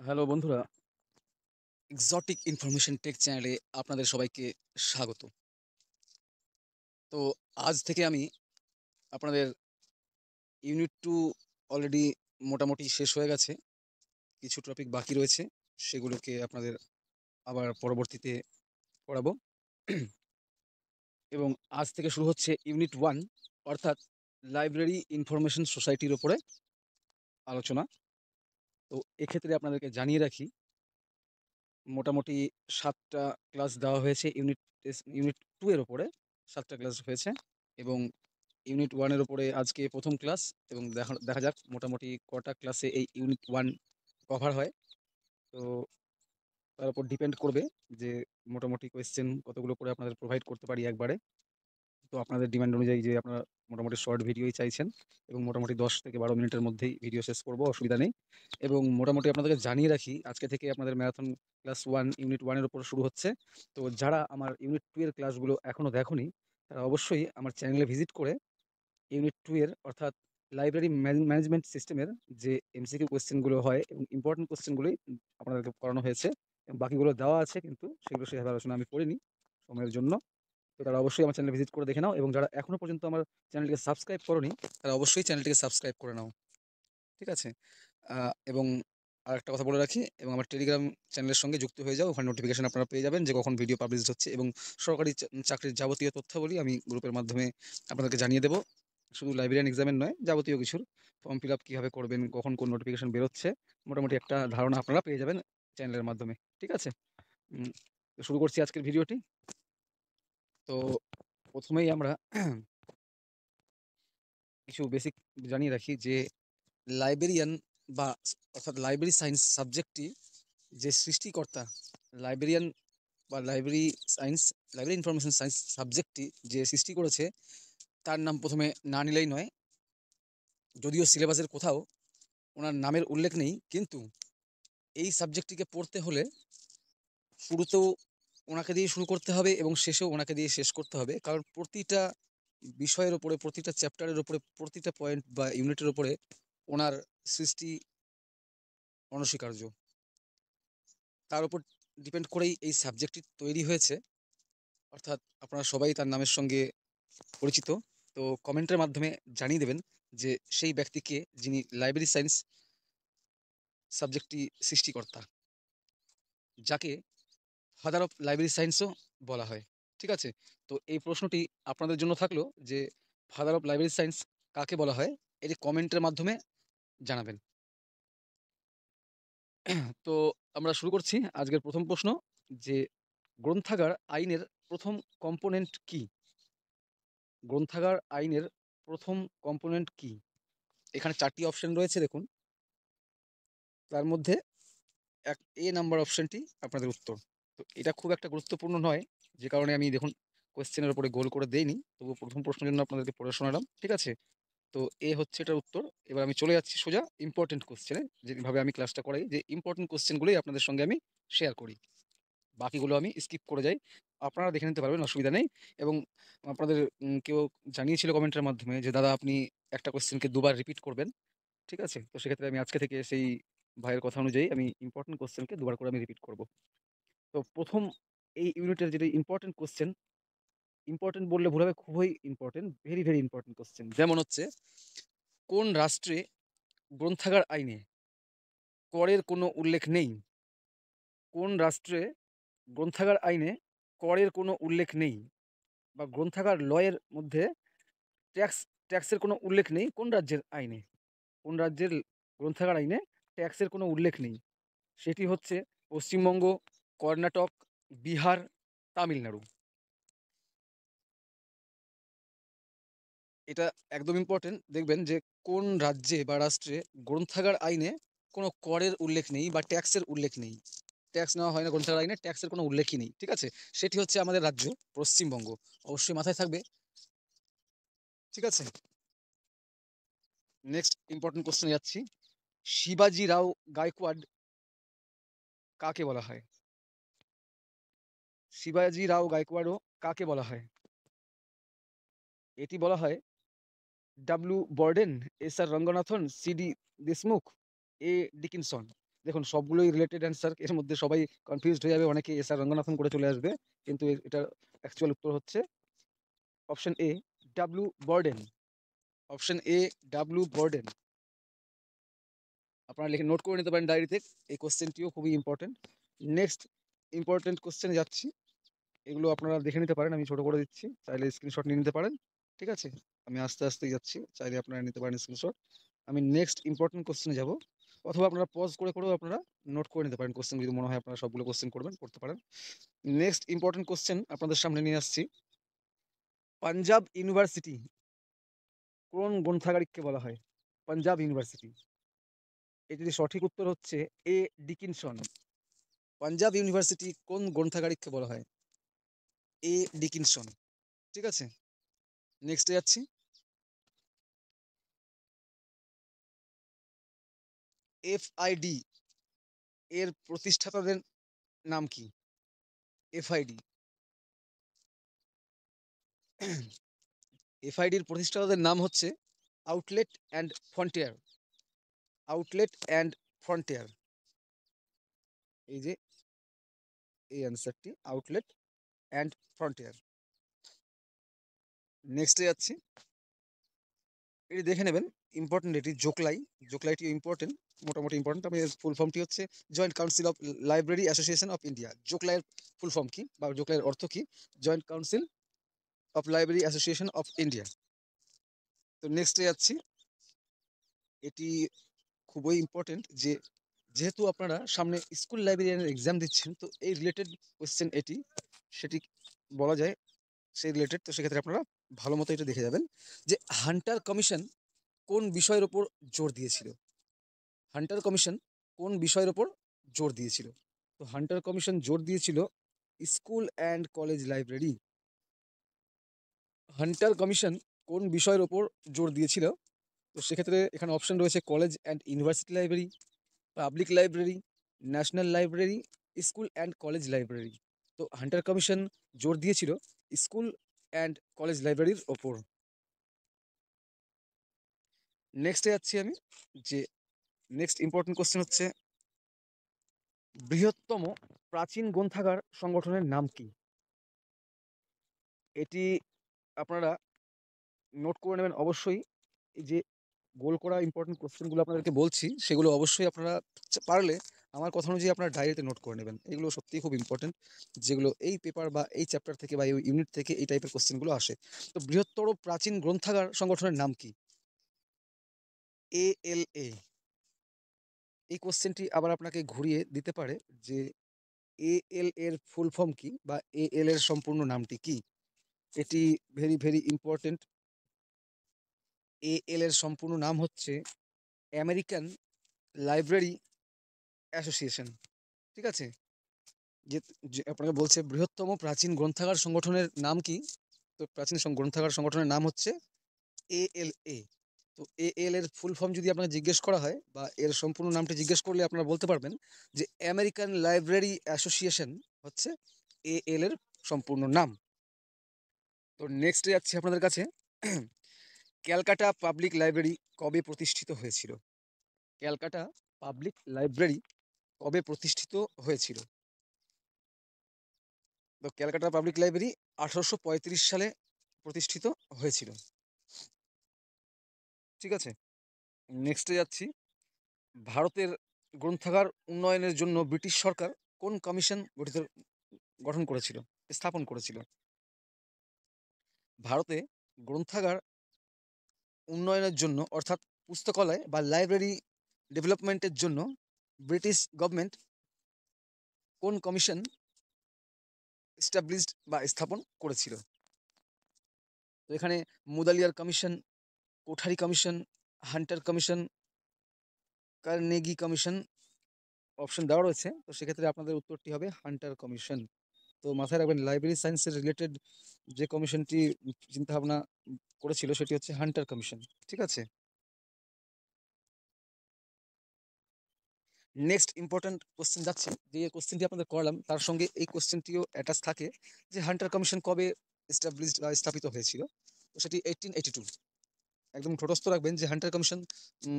Hello বন্ধুরা, exotic information take চ্যানেলে আপনাদের সবাইকে স্বাগত। তো আজ থেকে আমি আপনাদের ইউনিট 2 অলরেডি মোটামুটি শেষ হয়ে গেছে। কিছু টপিক বাকি রয়েছে, সেগুলোকে আপনাদের আবার পরবর্তীতে পড়াবো। এবং আজ থেকে শুরু হচ্ছে ইউনিট 1, অর্থাৎ লাইব্রেরি ইনফরমেশন সোসাইটির উপরে আলোচনা। তো এক্ষেত্রে আপনাদেরকে জানিয়ে রাখি, মোটামুটি 7টা ক্লাস দেওয়া হয়েছে ইউনিট 2 এর উপরে। 7টা ক্লাস হয়েছে এবং ইউনিট 1 এর উপরে আজকে প্রথম ক্লাস। এবং দেখা দেখা যাক মোটামুটি কটা ক্লাসে এই ইউনিট 1 কভার হয়। তো তার উপর ডিপেন্ড করবে যে মোটামুটি কোয়েশ্চেন কতগুলো করে আপনাদের প্রোভাইড করতে পারি একবারে। তো আপনাদের ডিমান্ড অনুযায়ী যে আপনারা মোটামুটি শর্ট ভিডিওই চাইছেন, এবং মোটামুটি 10 থেকে 12 মিনিটের মধ্যেই ভিডিও শেষ করব, অসুবিধা নেই। এবং মোটামুটি আপনাদেরকে জানিয়ে রাখি, আজকে থেকে আপনাদের ম্যারাথন ক্লাস 1 ইউনিট 1 এর উপর শুরু হচ্ছে। তো যারা আমার ইউনিট 2 এর ক্লাসগুলো এখনো দেখোনি, তারা অবশ্যই আমার চ্যানেলে ভিজিট করে ইউনিট 2 এর, অর্থাৎ লাইব্রেরি ম্যানেজমেন্ট সিস্টেমের যে এমসিকিউ কোয়েশ্চেনগুলো হয় এবং ইম্পর্টেন্ট কোয়েশ্চেনগুলোই আপনাদেরকে করানো হয়েছে, এবং বাকিগুলো দেওয়া আছে কিন্তু সেগুলো সেভাবে আলোচনা আমি করিনি সময়ের জন্য। তো তারা অবশ্যই আমার চ্যানেল ভিজিট করে দেখে নাও, এবং যারা এখনো পর্যন্ত আমার চ্যানেলটিকে সাবস্ক্রাইব করোনি, তারা অবশ্যই চ্যানেলটিকে সাবস্ক্রাইব করে নাও। ঠিক আছে? এবং আরেকটা কথা বলে রাখি, এবং আমার টেলিগ্রাম চ্যানেলের সঙ্গে যুক্ত হয়ে যাও। ওখানে নোটিফিকেশন আপনারা পেয়ে যাবেন যে কখন ভিডিও পাবলিশ হচ্ছে, এবং সরকারি চাকরির যাবতীয় তথ্যাবলী আমি গ্রুপের মাধ্যমে আপনাদেরকে জানিয়ে দেবো। শুধু লাইব্রেরিয়ান এক্সামের নয়, যাবতীয় কিছুর ফর্ম ফিল আপ কীভাবে করবেন, কখন কোন নোটিফিকেশন বেরোচ্ছে, মোটামুটি একটা ধারণা আপনারা পেয়ে যাবেন চ্যানেলের মাধ্যমে। ঠিক আছে? উম, তো শুরু করছি আজকের ভিডিওটি। তো প্রথমেই আমরা কিছু বেসিক জানিয়ে রাখি যে লাইব্রেরিয়ান বা অর্থাৎ লাইব্রেরি সায়েন্স সাবজেক্টটি যে সৃষ্টিকর্তা, লাইব্রেরিয়ান বা লাইব্রেরি ইনফরমেশন সায়েন্স সাবজেক্টটি যে সৃষ্টি করেছে, তার নাম প্রথমে না নিলেই নয়। যদিও সিলেবাসের কোথাও ওনার নামের উল্লেখ নেই, কিন্তু এই সাবজেক্টটিকে পড়তে হলে শুরুতেও ওনাকে দিয়ে শুরু করতে হবে এবং শেষেও ওনাকে দিয়ে শেষ করতে হবে, কারণ প্রতিটা বিষয়ের ওপরে, প্রতিটা চ্যাপ্টারের ওপরে, প্রতিটা পয়েন্ট বা ইউনিটের ওপরে ওনার সৃষ্টি অনস্বীকার্য। তার উপর ডিপেন্ড করেই এই সাবজেক্টটি তৈরি হয়েছে, অর্থাৎ আপনারা সবাই তার নামের সঙ্গে পরিচিত। তো কমেন্টের মাধ্যমে জানিয়ে দেবেন যে সেই ব্যক্তিকে যিনি লাইব্রেরি সায়েন্স সাবজেক্টটি সৃষ্টিকর্তা, যাকে ফাদার অফ লাইব্রেরি সায়েন্সও বলা হয়। ঠিক আছে? তো এই প্রশ্নটি আপনাদের জন্য থাকলো যে ফাদার অফ লাইব্রেরি সায়েন্স কাকে বলা হয়, এটি কমেন্টের মাধ্যমে জানাবেন। তো আমরা শুরু করছি আজকের প্রথম প্রশ্ন, যে গ্রন্থাগার আইনের প্রথম কম্পোনেন্ট কি? গ্রন্থাগার আইনের প্রথম কম্পোনেন্ট কি? এখানে 4টি অপশন রয়েছে দেখুন। তার মধ্যে এ নাম্বার অপশনটি আপনাদের উত্তর। তো এটা খুব একটা গুরুত্বপূর্ণ নয়, যে কারণে আমি দেখুন কোয়েশ্চেনের উপরে গোল করে দেইনি, তবুও প্রথম প্রশ্নের জন্য আপনাদেরকে পড়ে শোনালাম। ঠিক আছে? তো এ হচ্ছে এটার উত্তর। এবার আমি চলে যাচ্ছি সোজা ইম্পর্টেন্ট কোয়েশ্চেনে, যেভাবে আমি ক্লাসটা করাই, যে ইম্পর্টেন্ট কোয়েশ্চেনগুলোই আপনাদের সঙ্গে আমি শেয়ার করি, বাকিগুলো আমি স্কিপ করে যাই। আপনারা দেখে নিতে পারবেন, অসুবিধা নেই। এবং আপনাদের কেউ জানিয়েছিল কমেন্টের মাধ্যমে যে দাদা আপনি একটা কোয়েশ্চেনকে দুবার রিপিট করবেন। ঠিক আছে? তো সেক্ষেত্রে আমি আজকে থেকে সেই ভাইয়ের কথা অনুযায়ী আমি ইম্পর্টেন্ট কোয়েশ্চেনকে দুবার করে আমি রিপিট করব। তো প্রথম এই ইউনিটের যেটা ইম্পর্টেন্ট কোয়েশ্চেন, ইম্পর্টেন্ট বললে ভুল হবে, খুবই important, very very important question. যেমন হচ্ছে, কোন রাষ্ট্রে গ্রন্থাগার আইনে করের কোনো উল্লেখ নেই? কোন রাষ্ট্রে গ্রন্থাগার আইনে করের কোনো উল্লেখ নেই, বা গ্রন্থাগার লয়ের মধ্যে ট্যাক্স ট্যাক্সের কোনো উল্লেখ নেই? কোন রাজ্যের আইনে, কোন রাজ্যের গ্রন্থাগার আইনে ট্যাক্সের কোনো উল্লেখ নেই? সেটি হচ্ছে পশ্চিমবঙ্গ, কর্ণাটক, বিহার, তামিলনাড়ু। এটা একদম ইম্পর্টেন্ট। দেখবেন যে কোন রাজ্যে বা রাষ্ট্রে গ্রন্থাগার আইনে কোনো করের উল্লেখ নেই বা ট্যাক্সের উল্লেখ নেই। ট্যাক্স নেওয়া হয় না গ্রন্থাগার আইনে, ট্যাক্সের কোনো উল্লেখই নেই। ঠিক আছে? সেটি হচ্ছে আমাদের রাজ্য পশ্চিমবঙ্গ। অবশ্যই মাথায় থাকবে। ঠিক আছে? নেক্সট ইম্পর্টেন্ট কোয়েশ্চেনে যাচ্ছি। শিবাজি রাও গায়কোয়াড় কাকে বলা হয়? শিবাজি রাও গায়কোয়াড়ও কাকে বলা হয়? এটি বলা হয় ডাব্লিউ বর্ডেন, এস আর রঙ্গনাথন, সি ডি দেশমুখ, এ ডিকিনসন। দেখুন সবগুলোই রিলেটেড অ্যান্সার, এর মধ্যে সবাই কনফিউজড হয়ে যাবে, অনেকে এস আর রঙ্গনাথন করে চলে আসবে, কিন্তু এটার অ্যাকচুয়াল উত্তর হচ্ছে option A, W Borden. Option A, W Borden. আপনারা লিখে নোট করে নিতে পারেন ডায়েরিতে, এই কোশ্চেনটিও খুবই ইম্পর্টেন্ট। নেক্সট ইম্পর্টেন্ট কোশ্চেনে যাচ্ছি, এগুলো আপনারা দেখে নিতে পারেন, আমি ছোট করে দিচ্ছি, চাইলে স্ক্রিনশট নিয়ে নিতে পারেন। ঠিক আছে, আমি আস্তে আস্তেই যাচ্ছি, চাইলে আপনারা নিতে পারেন স্ক্রিনশট। আমি নেক্সট ইম্পর্টেন্ট কোশ্চেনে যাব, অথবা আপনারা পজ করে করেও আপনারা নোট করে নিতে পারেন কোশ্চেন, যদি মনে হয় আপনারা সবগুলো কোশ্চেন করবেন, করতে পারেন। নেক্সট ইম্পর্টেন্ট কোশ্চেন আপনাদের সামনে নিয়ে আসছি, পাঞ্জাব ইউনিভার্সিটি কোন গ্রন্থাগারিককে বলা হয়? পাঞ্জাব ইউনিভার্সিটি, এটির সঠিক উত্তর হচ্ছে এ, ডিকিনসন। পাঞ্জাব ইউনিভার্সিটি কোন গ্রন্থাগারিককে বলা হয়? এ, ডিকিনসন। ঠিক আছে, নেক্সটে যাচ্ছি, এফআইডি এর প্রতিষ্ঠাতাদের নাম কি? এফআইডি, এফআইডির প্রতিষ্ঠাতাদের নাম হচ্ছে outlet and frontier. Outlet and frontier, এই যে এই অ্যান্সারটি, আউটলেট অ্যান্ড ফ্রন্টিয়ার। নেক্সটে যাচ্ছি, এটি দেখে নেবেন, ইম্পর্টেন্ট, এটি জোকলাই। জোকলাইটি ইম্পর্টেন্ট, মোটামুটি ইম্পর্টেন্ট। তবে এর ফুল ফর্মটি হচ্ছে joint council of library association of India. জোকলাইয়ের ফুল ফর্ম কি, বা জোকলাইয়ের অর্থ কি? Joint council of library association of India. তো নেক্সটে যাচ্ছি, এটি খুবই ইম্পর্টেন্ট, যে যেহেতু আপনারা সামনে স্কুল লাইব্রেরিয়ানের এক্সাম দিচ্ছেন, তো এই রিলেটেড কোয়েশ্চেন এটি, সেটি বলা যায় সেই রিলেটেড। তো সেক্ষেত্রে আপনারা ভালো মতো এটা দেখে যাবেন, যে হান্টার কমিশন কোন বিষয়ের ওপর জোর দিয়েছিল? হান্টার কমিশন কোন বিষয়ের ওপর জোর দিয়েছিল? তো হান্টার কমিশন জোর দিয়েছিল school and college library. Hunter commission কোন বিষয়ের ওপর জোর দিয়েছিল? তো সেক্ষেত্রে এখানে অপশন রয়েছে college and university library, public library, national library, school and college library. তো হান্টার কমিশন জোর দিয়েছিল স্কুল অ্যান্ড কলেজ লাইব্রেরির ওপর। নেক্সটে যাচ্ছি আমি, যে নেক্সট ইম্পর্টেন্ট কোশ্চেন হচ্ছে, বৃহত্তম প্রাচীন গ্রন্থাগার সংগঠনের নাম কি? এটি আপনারা নোট করে নেবেন অবশ্যই। এই যে গোল করা ইম্পর্টেন্ট কোশ্চেনগুলো আপনাদেরকে বলছি, সেগুলো অবশ্যই আপনারা পারলে আমার কথা অনুযায়ী আপনারা ডায়েরিতে নোট করে নেবেন। এগুলো সত্যিই খুব ইম্পর্টেন্ট, যেগুলো এই পেপার বা এই চ্যাপ্টার থেকে বা এই ইউনিট থেকে এই টাইপের কোশ্চেনগুলো আসে। তো বৃহত্তর প্রাচীন গ্রন্থাগার সংগঠনের নাম কি? ALA। এই কোশ্চেনটি আবার আপনাকে ঘুরিয়ে দিতে পারে, যে AL এর ফুল ফর্ম কি, বা AL এর সম্পূর্ণ নামটি কি? এটি ভেরি ভেরি ইম্পর্টেন্ট। AL এর সম্পূর্ণ নাম হচ্ছে আমেরিকান লাইব্রেরি অ্যাসোসিয়েশন। ঠিক আছে, যে যে আপনাকে বলছে বৃহত্তম প্রাচীন গ্রন্থাগার সংগঠনের নাম কি? তো প্রাচীন গ্রন্থাগার সংগঠনের নাম হচ্ছে ALA। তো AL এর ফুল ফর্ম যদি আপনাকে জিজ্ঞেস করা হয়, বা এর সম্পূর্ণ নামটি জিজ্ঞেস করলে আপনারা বলতে পারবেন যে আমেরিকান লাইব্রেরি অ্যাসোসিয়েশন হচ্ছে AL এর সম্পূর্ণ নাম। তো নেক্সট যাচ্ছি আপনাদের কাছে, ক্যালকাটা পাবলিক লাইব্রেরি কবে প্রতিষ্ঠিত হয়েছিল? ক্যালকাটা পাবলিক লাইব্রেরি কবে প্রতিষ্ঠিত হয়েছিল? তো ক্যালকাটা পাবলিক লাইব্রেরি 1835 সালে প্রতিষ্ঠিত হয়েছিল। ঠিক আছে, নেক্সটে যাচ্ছি, ভারতের গ্রন্থাগার উন্নয়নের জন্য ব্রিটিশ সরকার কোন কমিশন গঠন করেছিল, স্থাপন করেছিল? ভারতে গ্রন্থাগার উন্নয়নের জন্য, অর্থাৎ পুস্তকালয় বা লাইব্রেরি ডেভেলপমেন্টের জন্য ব্রিটিশ গভর্নমেন্ট কোন কমিশন এস্টাবলিশড বা স্থাপন করেছিল? তো এখানে Mudaliar commission, Kothari commission, Hunter commission, Carnegie commission option দেওয়া রয়েছে। তো সেক্ষেত্রে আপনাদের উত্তরটি হবে হান্টার কমিশন। তো মাথায় রাখবেন, লাইব্রেরি সায়েন্সের রিলেটেড যে কমিশনটি চিন্তাভাবনা করেছিল, সেটি হচ্ছে হান্টার কমিশন। ঠিক আছে, নেক্সট ইম্পর্টেন্ট কোশ্চেন যাচ্ছে, যে কোশ্চেনটি আপনাদের করলাম তার সঙ্গে এই কোশ্চেনটিও অ্যাটাচ থাকে, যে হান্টার কমিশন কবে এস্টাবলিশড বা স্থাপিত হয়েছিল? তো সেটি 1882। একদম ঠোঁটস্থ রাখবেন যে হান্টার কমিশন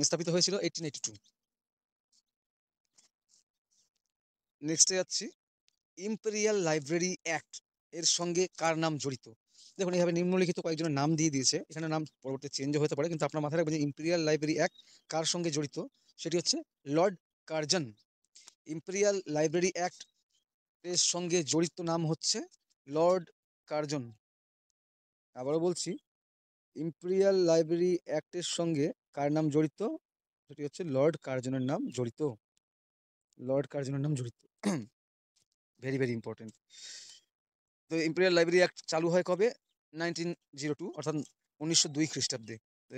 স্থাপিত হয়েছিল 1882। নেক্সটে যাচ্ছি, ইম্পেরিয়াল লাইব্রেরি অ্যাক্ট এর সঙ্গে কার নাম জড়িত? দেখুন এইভাবে নিম্নলিখিত কয়েকজনের নাম দিয়ে দিয়েছে, এখানে নাম পরবর্তী চেঞ্জও হতে পারে, কিন্তু আপনার মাথায় রাখবেন যে ইম্পেরিয়াল লাইব্রেরি অ্যাক্ট কার সঙ্গে জড়িত, সেটি হচ্ছে Lord Curzon. Imperial library act এর সঙ্গে জড়িত নাম হচ্ছে লর্ড কার্জন। আবারও বলছি, ইম্পেরিয়াল লাইব্রেরি অ্যাক্টের সঙ্গে কার নাম জড়িত, সেটি হচ্ছে লর্ড কার্জনের নাম জড়িত। লর্ড কার্জনের নাম জড়িত। Very very important. তো ইম্পেরিয়াল লাইব্রেরি অ্যাক্ট চালু হয় কবে? 1902, অর্থাৎ 1902 খ্রিস্টাব্দে। তো